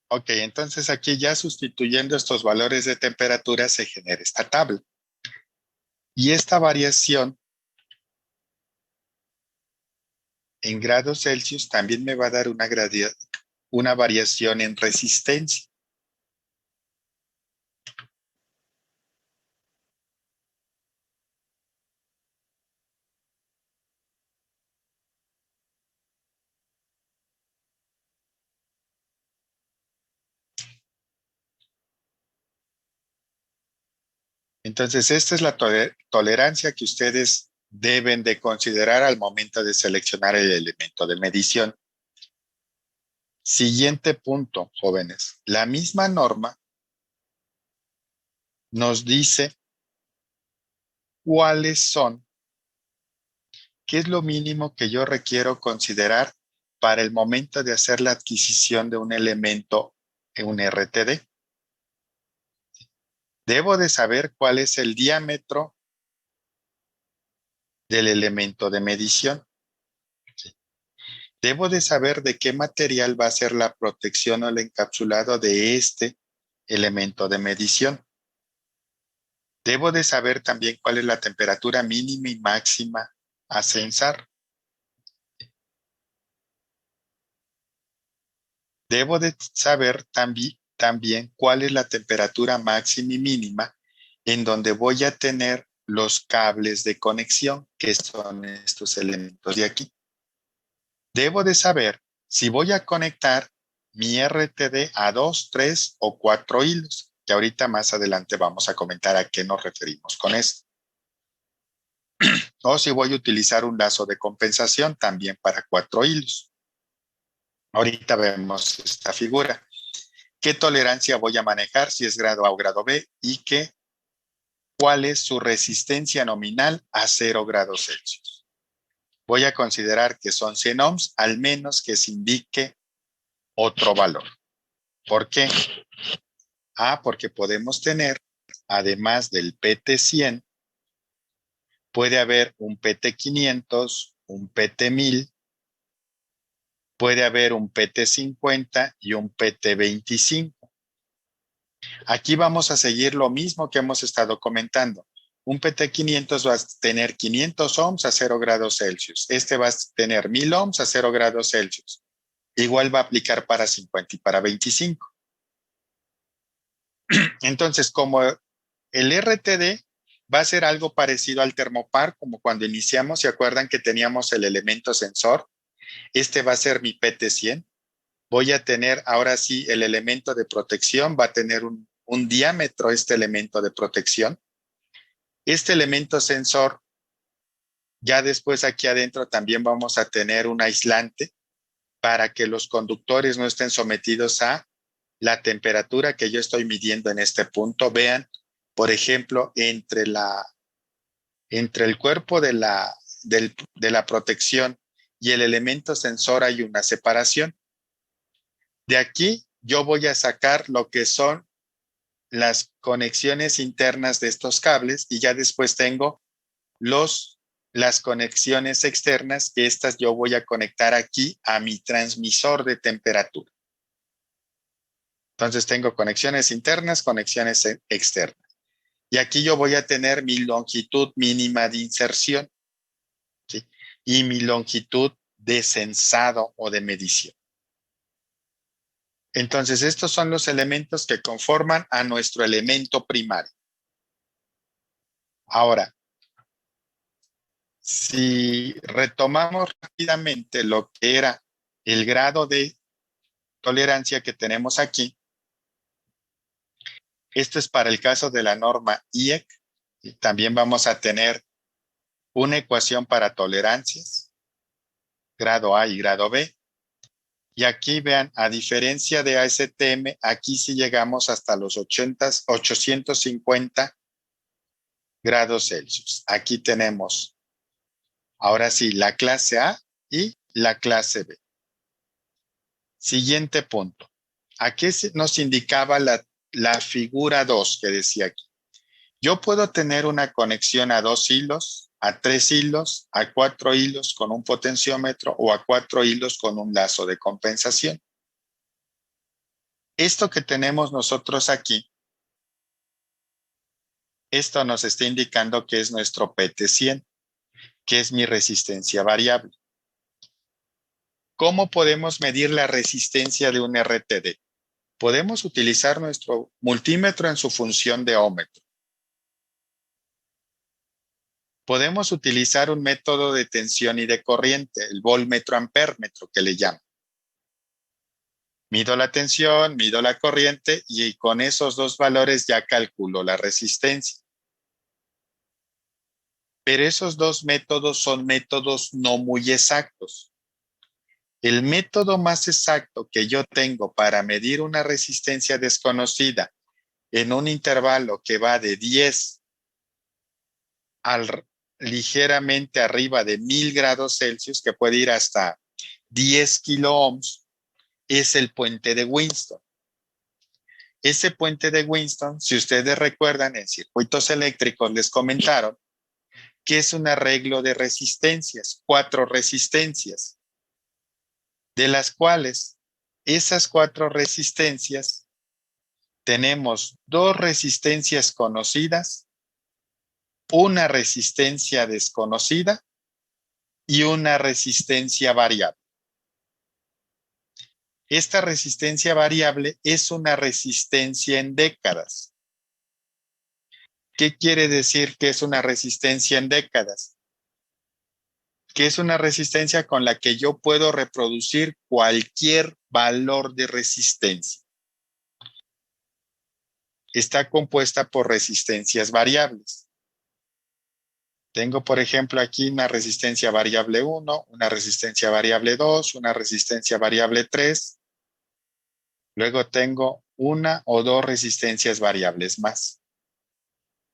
Ok, entonces aquí ya sustituyendo estos valores de temperatura se genera esta tabla. Y esta variación en grados Celsius también me va a dar una variación en resistencia. Entonces, esta es la tolerancia que ustedes deben de considerar al momento de seleccionar el elemento de medición. Siguiente punto, jóvenes. La misma norma nos dice cuáles son, qué es lo mínimo que yo requiero considerar para el momento de hacer la adquisición de un elemento en un RTD. Debo de saber cuál es el diámetro del elemento de medición. Debo de saber de qué material va a ser la protección o el encapsulado de este elemento de medición. Debo de saber también cuál es la temperatura mínima y máxima a censar. Debo de saber también cuál es la temperatura máxima y mínima en donde voy a tener los cables de conexión, que son estos elementos de aquí. Debo de saber si voy a conectar mi RTD a 2, 3 o 4 hilos, que ahorita más adelante vamos a comentar a qué nos referimos con esto. O si voy a utilizar un lazo de compensación también para 4 hilos. Ahorita vemos esta figura. ¿Qué tolerancia voy a manejar si es grado A o grado B? Y cuál es su resistencia nominal a 0 grados Celsius. Voy a considerar que son 100 ohms, al menos que se indique otro valor. ¿Por qué? Porque podemos tener, además del PT100, puede haber un PT500, un PT1000, puede haber un PT50 y un PT25. Aquí vamos a seguir lo mismo que hemos estado comentando. Un PT500 va a tener 500 ohms a 0 grados Celsius. Este va a tener 1000 ohms a 0 grados Celsius. Igual va a aplicar para 50 y para 25. Entonces, como el RTD va a ser algo parecido al termopar, como cuando iniciamos, ¿se acuerdan que teníamos el elemento sensor? Este va a ser mi PT100. Voy a tener, ahora sí, el elemento de protección, va a tener un diámetro este elemento de protección. Este elemento sensor, ya después aquí adentro también vamos a tener un aislante para que los conductores no estén sometidos a la temperatura que yo estoy midiendo en este punto. Vean, por ejemplo, entre el cuerpo de la protección y el elemento sensor hay una separación. De aquí yo voy a sacar lo que son las conexiones internas de estos cables y ya después tengo las conexiones externas, que estas yo voy a conectar aquí a mi transmisor de temperatura. Entonces tengo conexiones internas, conexiones externas. Y aquí yo voy a tener mi longitud mínima de inserción, ¿sí? Y mi longitud de sensado o de medición. Entonces, estos son los elementos que conforman a nuestro elemento primario. Ahora, si retomamos rápidamente lo que era el grado de tolerancia que tenemos aquí, esto es para el caso de la norma IEC, y también vamos a tener una ecuación para tolerancias, grado A y grado B. Y aquí vean, a diferencia de ASTM, aquí sí llegamos hasta los 850 grados Celsius. Aquí tenemos, ahora sí, la clase A y la clase B. Siguiente punto. Aquí nos indicaba la figura 2 que decía aquí. Yo puedo tener una conexión a 2 hilos, a 3 hilos, a 4 hilos con un potenciómetro o a 4 hilos con un lazo de compensación. Esto que tenemos nosotros aquí, esto nos está indicando que es nuestro PT100, que es mi resistencia variable. ¿Cómo podemos medir la resistencia de un RTD? Podemos utilizar nuestro multímetro en su función de ómetro. Podemos utilizar un método de tensión y de corriente, el voltmetro ampérmetro que le llaman. Mido la tensión, mido la corriente y con esos dos valores ya calculo la resistencia. Pero esos dos métodos son métodos no muy exactos. El método más exacto que yo tengo para medir una resistencia desconocida en un intervalo que va de 10 al ligeramente arriba de 1000 grados Celsius, que puede ir hasta 10 kilo ohms, es el puente de Winston. Ese puente de Winston, si ustedes recuerdan, en circuitos eléctricos les comentaron que es un arreglo de resistencias, 4 resistencias, de las cuales esas 4 resistencias tenemos 2 resistencias conocidas, una resistencia desconocida y una resistencia variable. Esta resistencia variable es una resistencia en décadas. ¿Qué quiere decir que es una resistencia en décadas? Que es una resistencia con la que yo puedo reproducir cualquier valor de resistencia. Está compuesta por resistencias variables. Tengo, por ejemplo, aquí una resistencia variable 1, una resistencia variable 2, una resistencia variable 3. Luego tengo una o dos resistencias variables más.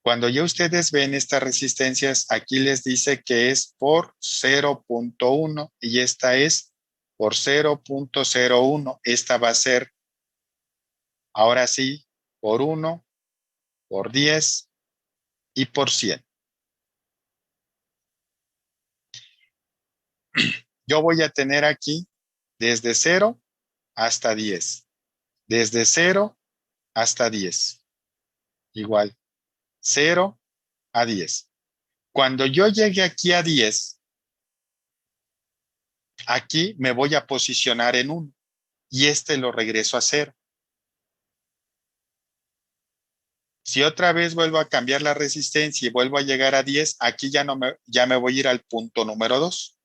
Cuando ya ustedes ven estas resistencias, aquí les dice que es por 0.1 y esta es por 0.01. Esta va a ser, ahora sí, por 1, por 10 y por 100. Yo voy a tener aquí desde 0 hasta 10. Desde 0 hasta 10. Igual, 0 a 10. Cuando yo llegue aquí a 10, aquí me voy a posicionar en 1 y este lo regreso a 0. Si otra vez vuelvo a cambiar la resistencia y vuelvo a llegar a 10, aquí ya me voy a ir al punto número 2.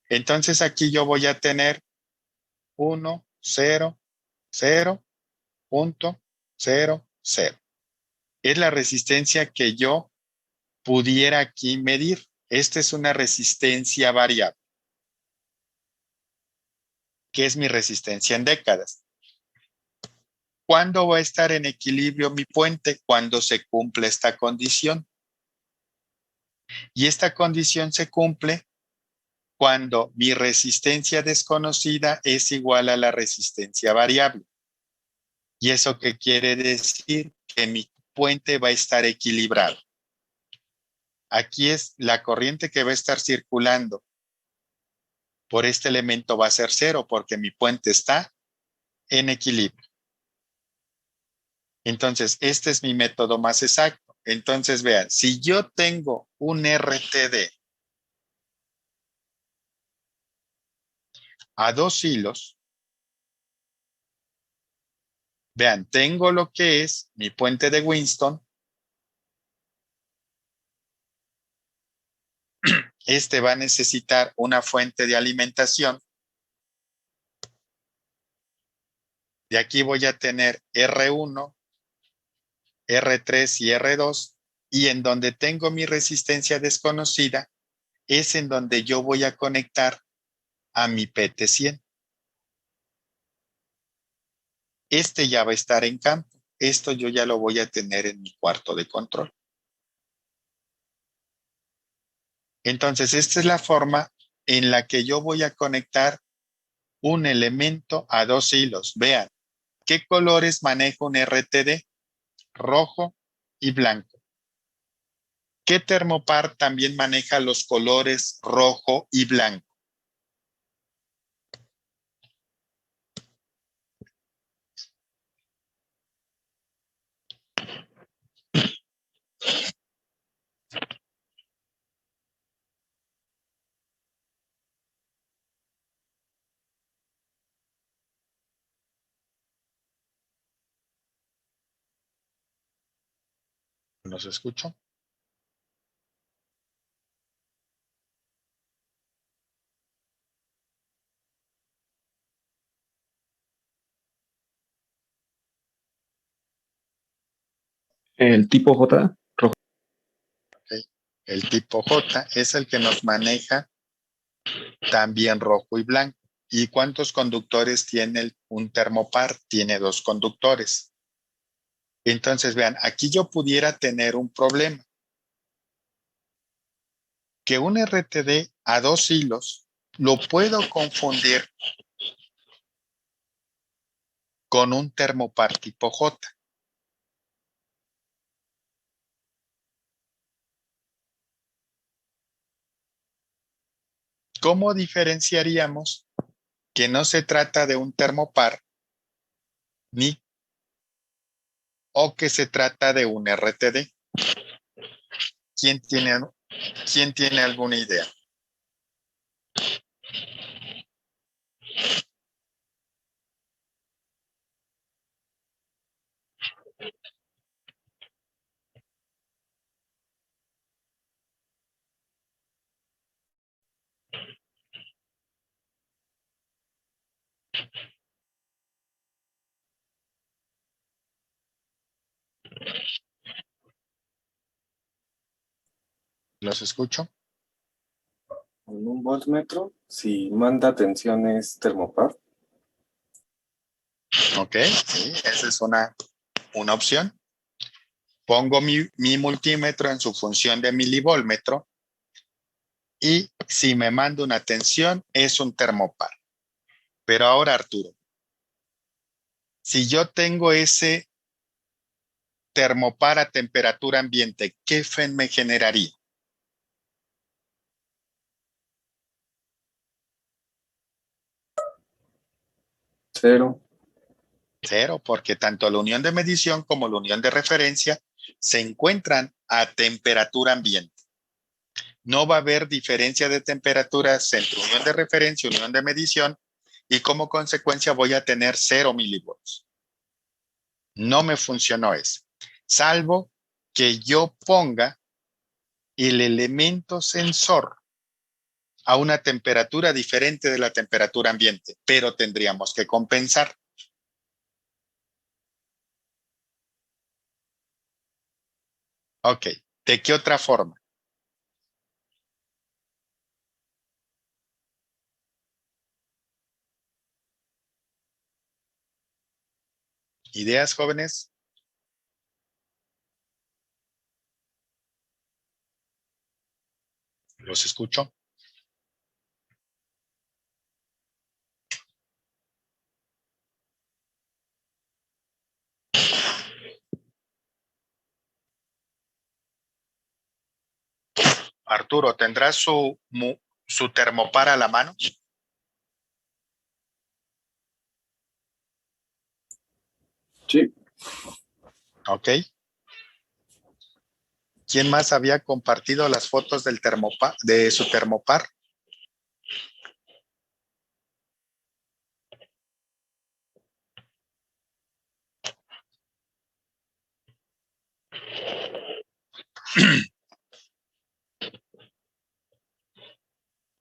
Entonces aquí yo voy a tener 1, 0, 0, punto, 0, 0. Es la resistencia que yo pudiera aquí medir. Esta es una resistencia variable, que es mi resistencia en décadas. ¿Cuándo va a estar en equilibrio mi puente? Cuando se cumple esta condición. Y esta condición se cumple cuando mi resistencia desconocida es igual a la resistencia variable. ¿Y eso qué quiere decir? Que mi puente va a estar equilibrado. Aquí es la corriente que va a estar circulando por este elemento va a ser 0 porque mi puente está en equilibrio. Entonces, este es mi método más exacto. Entonces, vean, si yo tengo un RTD a 2 hilos, vean, tengo lo que es mi puente de Winston. Este va a necesitar una fuente de alimentación. De aquí voy a tener R1, R3 y R2. Y en donde tengo mi resistencia desconocida, es en donde yo voy a conectar a mi PT100. Este ya va a estar en campo. Esto yo ya lo voy a tener en mi cuarto de control. Entonces, esta es la forma en la que yo voy a conectar un elemento a 2 hilos. Vean, ¿qué colores maneja un RTD? Rojo y blanco. ¿Qué termopar también maneja los colores rojo y blanco? ¿Los escucho? El tipo J, rojo. Ok. El tipo J es el que nos maneja también rojo y blanco. ¿Y cuántos conductores tiene un termopar? Tiene 2 conductores. Entonces, vean, aquí yo pudiera tener un problema. Que un RTD a 2 hilos lo puedo confundir con un termopar tipo J. ¿Cómo diferenciaríamos que no se trata de un termopar ni o que se trata de un RTD? ¿Quién tiene, quién tiene alguna idea? ¿Los escucho? En un voltmetro, si manda tensiones termopar. Ok, sí, esa es una opción. Pongo mi multímetro en su función de milivoltmetro y si me manda una tensión es un termopar. Pero ahora, Arturo, si yo tengo ese termopar a temperatura ambiente, ¿qué FEN me generaría? Cero. Cero, porque tanto la unión de medición como la unión de referencia se encuentran a temperatura ambiente. No va a haber diferencia de temperaturas entre unión de referencia y unión de medición y como consecuencia voy a tener 0 milivolts. No me funcionó eso, salvo que yo ponga el elemento sensor a una temperatura diferente de la temperatura ambiente, pero tendríamos que compensar. Ok, ¿de qué otra forma? ¿Ideas, jóvenes? ¿Los escucho? Arturo, ¿tendrá su termopar a la mano? Sí. Ok. ¿Quién más había compartido las fotos del termopar, de su termopar?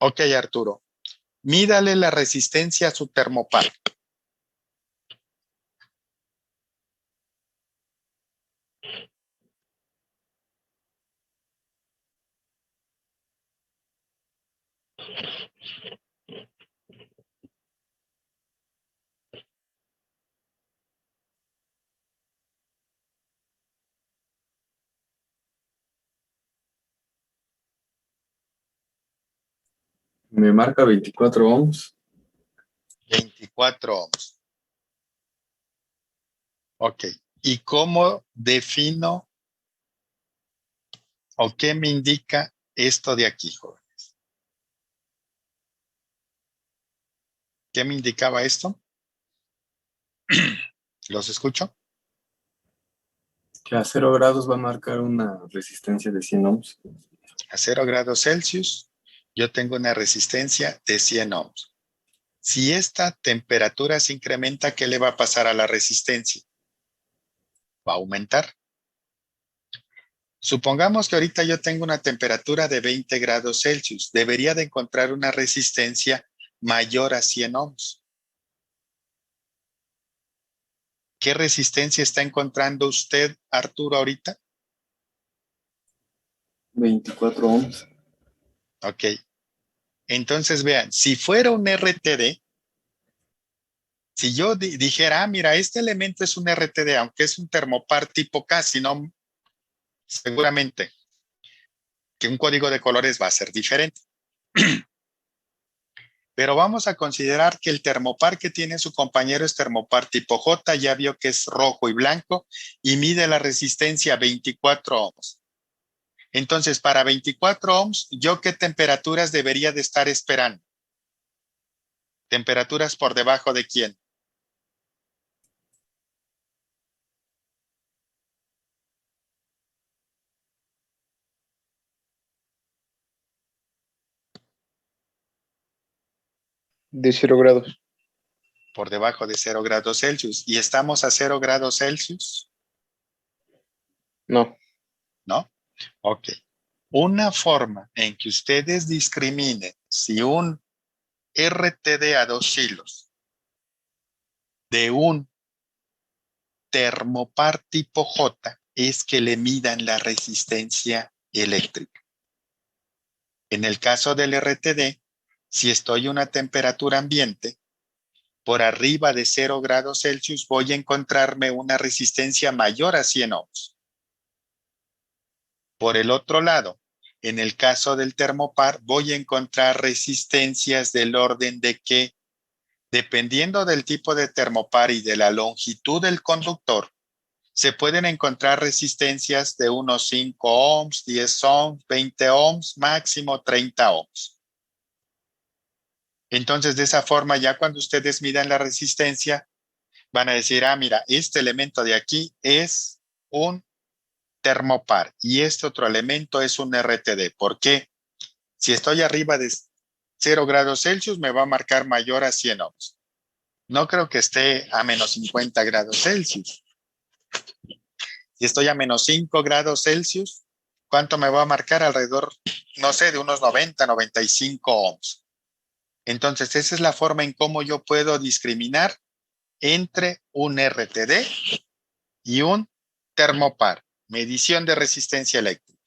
Ok, Arturo. Mídale la resistencia a su termopar. Me marca 24 ohms. 24 ohms. Ok. ¿Y cómo defino o qué me indica esto de aquí, joven? ¿Qué me indicaba esto? ¿Los escucho? Que a 0 grados va a marcar una resistencia de 100 ohms. A 0 grados Celsius, yo tengo una resistencia de 100 ohms. Si esta temperatura se incrementa, ¿qué le va a pasar a la resistencia? Va a aumentar. Supongamos que ahorita yo tengo una temperatura de 20 grados Celsius. Debería de encontrar una resistencia mayor a 100 ohms. ¿Qué resistencia está encontrando usted, Arturo, ahorita? 24 ohms. Ok. Entonces vean, si fuera un RTD, si yo dijera, mira, este elemento es un RTD, aunque es un termopar tipo K, si no, seguramente que un código de colores va a ser diferente. Pero vamos a considerar que el termopar que tiene su compañero es termopar tipo J, ya vio que es rojo y blanco y mide la resistencia 24 ohms. Entonces, para 24 ohms, ¿yo qué temperaturas debería de estar esperando? ¿Temperaturas por debajo de quién? De 0 grados. Por debajo de 0 grados Celsius. ¿Y estamos a 0 grados Celsius? No. ¿No? Ok. Una forma en que ustedes discriminen si un RTD a 2 hilos de un termopar tipo J es que le midan la resistencia eléctrica. En el caso del RTD, si estoy a una temperatura ambiente, por arriba de 0 grados Celsius voy a encontrarme una resistencia mayor a 100 ohms. Por el otro lado, en el caso del termopar, voy a encontrar resistencias del orden de que, dependiendo del tipo de termopar y de la longitud del conductor, se pueden encontrar resistencias de unos 5 ohms, 10 ohms, 20 ohms, máximo 30 ohms. Entonces, de esa forma, ya cuando ustedes midan la resistencia, van a decir, ah, mira, este elemento de aquí es un termopar y este otro elemento es un RTD. ¿Por qué? Si estoy arriba de 0 grados Celsius, me va a marcar mayor a 100 ohms. No creo que esté a menos 50 grados Celsius. Si estoy a menos 5 grados Celsius, ¿cuánto me va a marcar? Alrededor, no sé, de unos 90, 95 ohms. Entonces, esa es la forma en cómo yo puedo discriminar entre un RTD y un termopar, medición de resistencia eléctrica.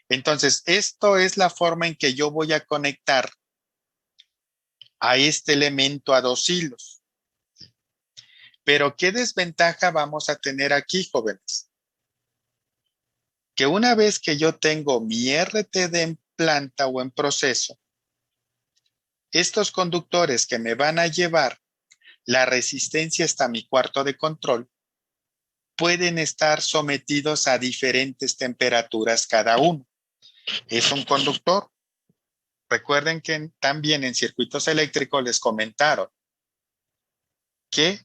Entonces, esto es la forma en que yo voy a conectar a este elemento a 2 hilos. Pero, ¿qué desventaja vamos a tener aquí, jóvenes? Que una vez que yo tengo mi RTD en planta o en proceso, estos conductores que me van a llevar la resistencia hasta mi cuarto de control pueden estar sometidos a diferentes temperaturas cada uno. Es un conductor. Recuerden que también en circuitos eléctricos les comentaron que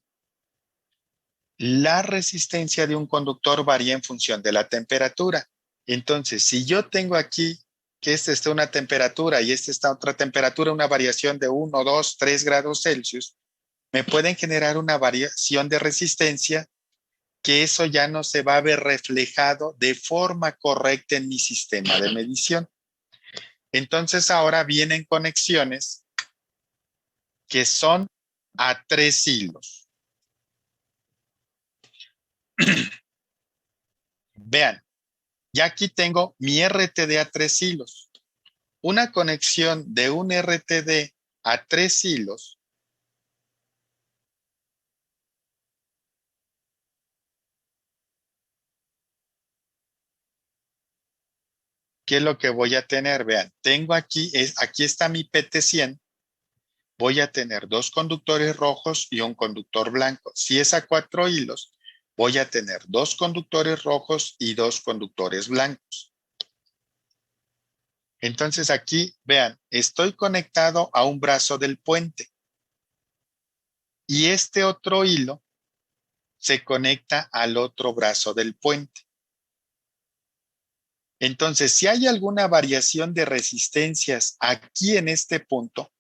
la resistencia de un conductor varía en función de la temperatura. Entonces, si yo tengo aquí que esta está una temperatura y esta está otra temperatura, una variación de 1, 2, 3 grados Celsius, me pueden generar una variación de resistencia que eso ya no se va a ver reflejado de forma correcta en mi sistema de medición. Entonces ahora vienen conexiones que son a 3 hilos. Vean, ya aquí tengo mi RTD a 3 hilos. Una conexión de un RTD a 3 hilos ¿qué es lo que voy a tener? Vean, tengo aquí, aquí está mi PT100. Voy a tener 2 conductores rojos y un conductor blanco. Si es a 4 hilos, voy a tener 2 conductores rojos y 2 conductores blancos. Entonces aquí, vean, estoy conectado a un brazo del puente. Y este otro hilo se conecta al otro brazo del puente. Entonces, si hay alguna variación de resistencias aquí en este punto,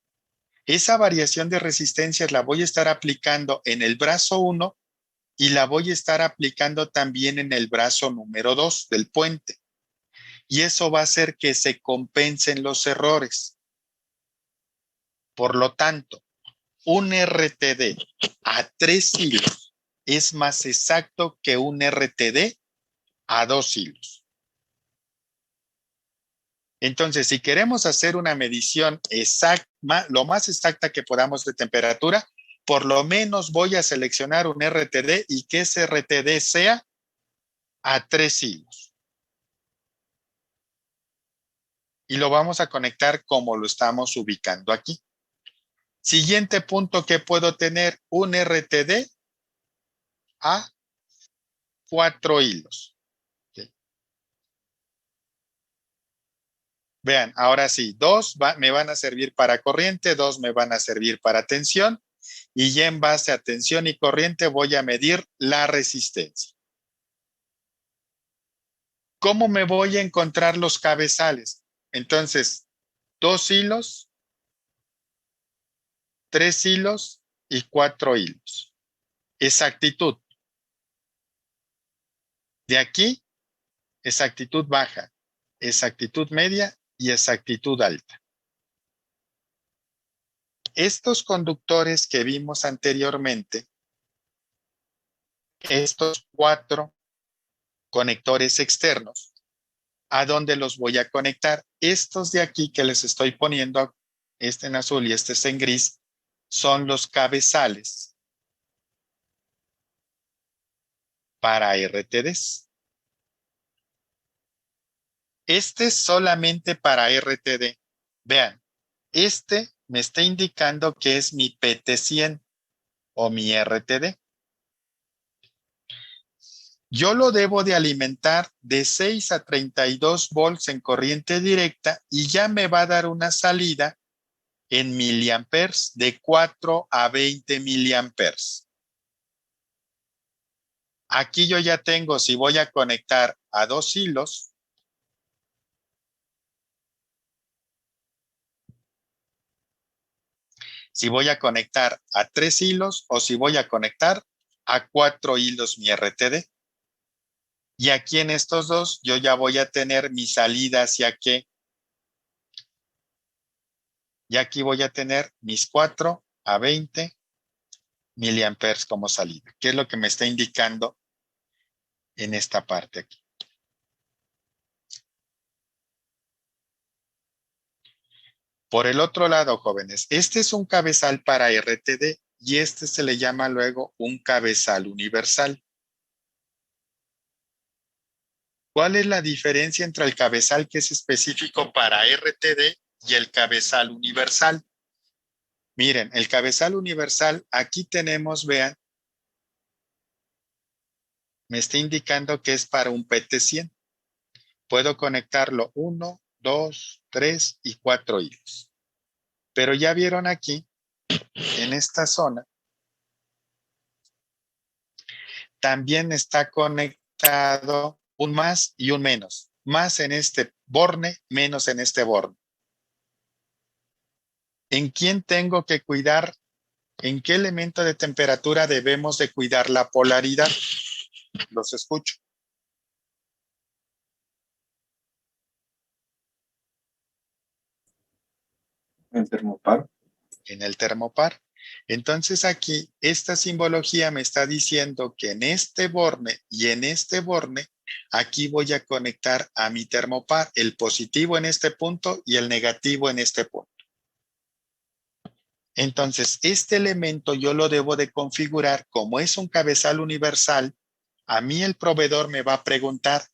esa variación de resistencias la voy a estar aplicando en el brazo 1 y la voy a estar aplicando también en el brazo número 2 del puente. Y eso va a hacer que se compensen los errores. Por lo tanto, un RTD a 3 hilos es más exacto que un RTD a 2 hilos. Entonces, si queremos hacer una medición exacta, lo más exacta que podamos de temperatura, por lo menos voy a seleccionar un RTD y que ese RTD sea a 3 hilos. Y lo vamos a conectar como lo estamos ubicando aquí. Siguiente punto que puedo tener, un RTD a 4 hilos. ¿Sí? Vean, ahora sí, 2 me van a servir para corriente, 2 me van a servir para tensión, y ya en base a tensión y corriente voy a medir la resistencia. ¿Cómo me voy a encontrar los cabezales? Entonces, 2 hilos, 3 hilos y 4 hilos. Exactitud. De aquí, exactitud baja, exactitud media y exactitud alta. Estos conductores que vimos anteriormente, estos 4 conectores externos, ¿a dónde los voy a conectar? Estos de aquí que les estoy poniendo, este en azul y este es en gris, son los cabezales para RTDs. Este es solamente para RTD. Vean, este me está indicando que es mi PT100 o mi RTD. Yo lo debo de alimentar de 6 a 32 volts en corriente directa y ya me va a dar una salida en miliamperes de 4 a 20 miliamperes. Aquí yo ya tengo, si voy a conectar a 2 hilos, si voy a conectar a 3 hilos o si voy a conectar a 4 hilos mi RTD. Y aquí en estos dos yo ya voy a tener mi salida hacia qué. Y aquí voy a tener mis 4 a 20 miliamperes como salida, que es lo que me está indicando en esta parte aquí. Por el otro lado, jóvenes, este es un cabezal para RTD y este se le llama luego un cabezal universal. ¿Cuál es la diferencia entre el cabezal que es específico para RTD y el cabezal universal? Miren, el cabezal universal, aquí tenemos, vean, me está indicando que es para un PT100. Puedo conectarlo 1, 2, 3 y 4 hilos. Pero ya vieron aquí, en esta zona, también está conectado un más y un menos. Más en este borne, menos en este borne. ¿En quién tengo que cuidar? ¿En qué elemento de temperatura debemos de cuidar la polaridad? Los escucho. El termopar. En el termopar. Entonces aquí, esta simbología me está diciendo que en este borne y en este borne, aquí voy a conectar a mi termopar, el positivo en este punto y el negativo en este punto. Entonces, este elemento yo lo debo de configurar como es un cabezal universal. A mí el proveedor me va a preguntar,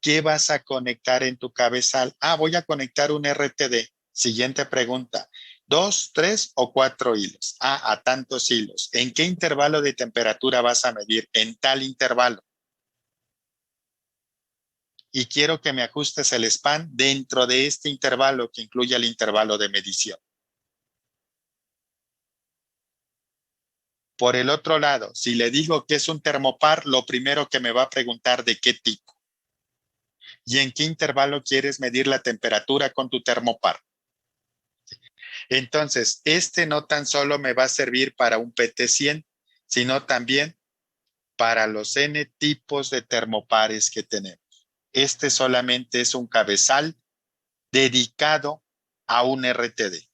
¿qué vas a conectar en tu cabezal? Ah, voy a conectar un RTD. Siguiente pregunta. 2, 3 o 4 hilos. Ah, a tantos hilos. ¿En qué intervalo de temperatura vas a medir? En tal intervalo. Y quiero que me ajustes el span dentro de este intervalo que incluye el intervalo de medición. Por el otro lado, si le digo que es un termopar, lo primero que me va a preguntar de qué tipo. ¿Y en qué intervalo quieres medir la temperatura con tu termopar? Entonces, este no tan solo me va a servir para un PT100, sino también para los N tipos de termopares que tenemos. Este solamente es un cabezal dedicado a un RTD.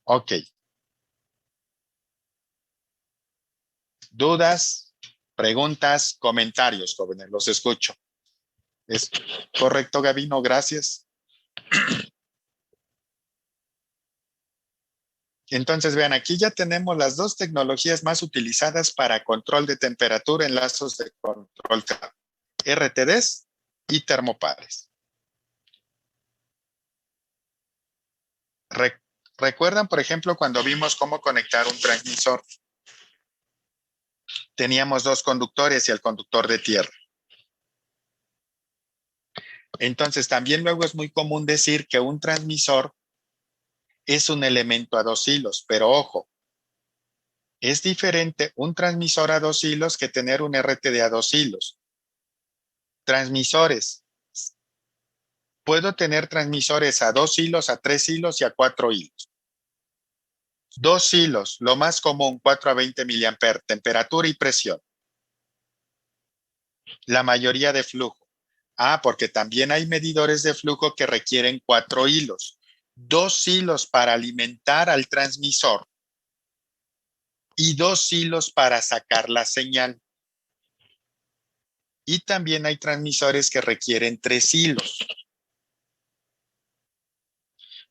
Ok. ¿Dudas, preguntas, comentarios, jóvenes? Los escucho. ¿Es correcto, Gabino? Gracias. Entonces, vean, aquí ya tenemos las dos tecnologías más utilizadas para control de temperatura en lazos de control, RTDs y termopares. ¿Recuerdan, por ejemplo, cuando vimos cómo conectar un transmisor? Teníamos dos conductores y el conductor de tierra. Entonces, también luego es muy común decir que un transmisor es un elemento a dos hilos, pero ojo, es diferente un transmisor a dos hilos que tener un RTD a dos hilos. Transmisores. Puedo tener transmisores a dos hilos, a tres hilos y a cuatro hilos. Dos hilos, lo más común, 4 a 20 miliamperes, temperatura y presión. La mayoría de flujo. Porque también hay medidores de flujo que requieren 4 hilos. 2 hilos para alimentar al transmisor y 2 hilos para sacar la señal. Y también hay transmisores que requieren 3 hilos.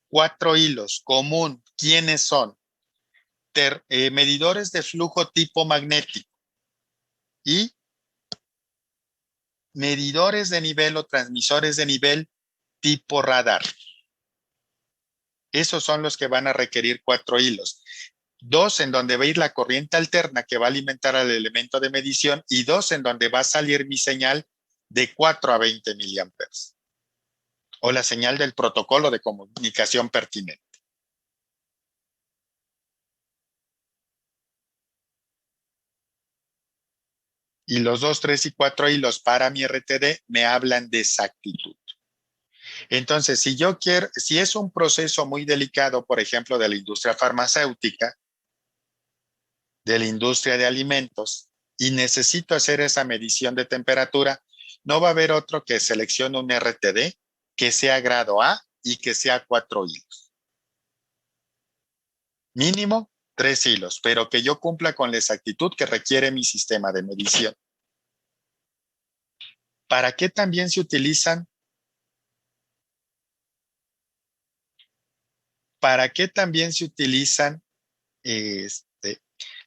4 hilos, común. ¿Quiénes son? Medidores de flujo tipo magnético y medidores de nivel o transmisores de nivel tipo radar. Esos son los que van a requerir 4 hilos. 2 en donde va a ir la corriente alterna que va a alimentar al elemento de medición y 2 en donde va a salir mi señal de 4 a 20 miliamperes o la señal del protocolo de comunicación pertinente. Y los 2, 3 y 4 hilos para mi RTD me hablan de exactitud. Entonces, si es un proceso muy delicado, por ejemplo, de la industria farmacéutica, de la industria de alimentos, y necesito hacer esa medición de temperatura, no va a haber otro que seleccione un RTD que sea grado A y que sea 4 hilos. Mínimo 3 hilos, pero que yo cumpla con la exactitud que requiere mi sistema de medición. ¿Para qué también se utilizan? ¿Para qué también se utilizan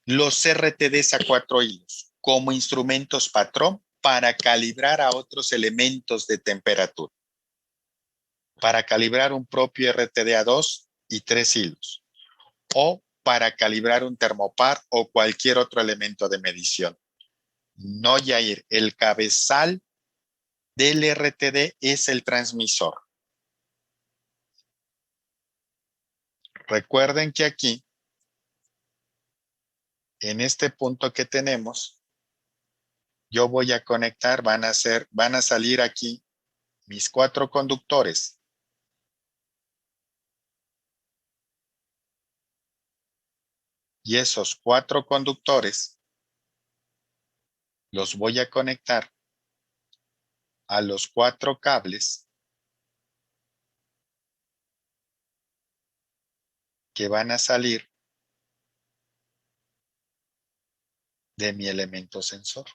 los RTDs a 4 hilos como instrumentos patrón para calibrar a otros elementos de temperatura? Para calibrar un propio RTD a 2 y 3 hilos o para calibrar un termopar o cualquier otro elemento de medición. No, Yair, el cabezal del RTD es el transmisor. Recuerden que aquí, en este punto que tenemos, yo voy a conectar, van a salir aquí mis 4 conductores. Y esos 4 conductores los voy a conectar a los 4 cables que van a salir de mi elemento sensor.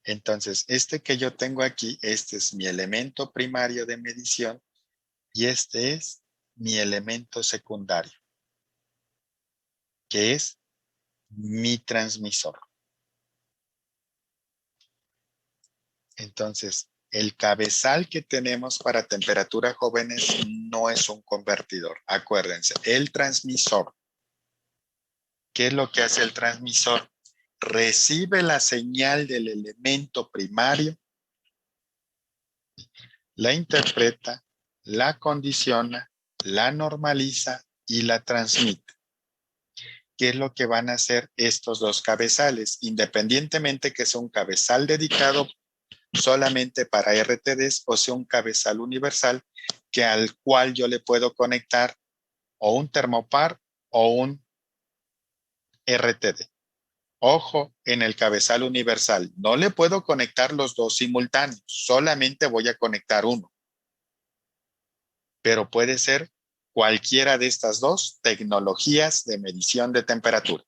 Entonces, este que yo tengo aquí, este es mi elemento primario de medición y este es mi elemento secundario, que es mi transmisor. Entonces, el cabezal que tenemos para temperatura, jóvenes, no es un convertidor. Acuérdense, el transmisor. ¿Qué es lo que hace el transmisor? Recibe la señal del elemento primario, la interpreta, la condiciona, la normaliza y la transmite. ¿Qué es lo que van a hacer estos dos cabezales? Independientemente que sea un cabezal dedicado solamente para RTDs o sea un cabezal universal que al cual yo le puedo conectar o un termopar o un RTD. Ojo, en el cabezal universal no le puedo conectar los dos simultáneos, solamente voy a conectar uno. Pero puede ser cualquiera de estas dos tecnologías de medición de temperatura.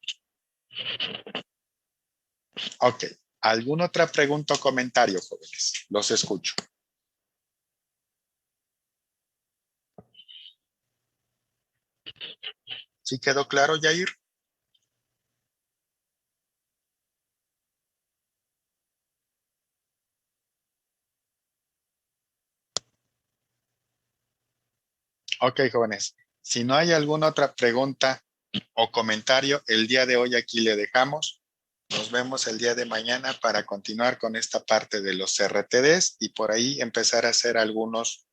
Ok, ¿alguna otra pregunta o comentario, jóvenes? Los escucho. ¿Sí quedó claro, Yair? Ok, jóvenes. Si no hay alguna otra pregunta o comentario, el día de hoy aquí le dejamos. Nos vemos el día de mañana para continuar con esta parte de los RTDs y por ahí empezar a hacer algunos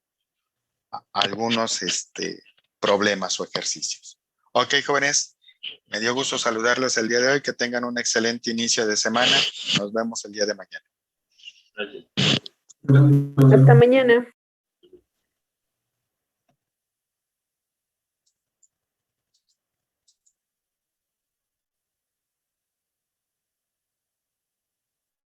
problemas o ejercicios. Ok, jóvenes. Me dio gusto saludarlos el día de hoy. Que tengan un excelente inicio de semana. Nos vemos el día de mañana. Hasta mañana.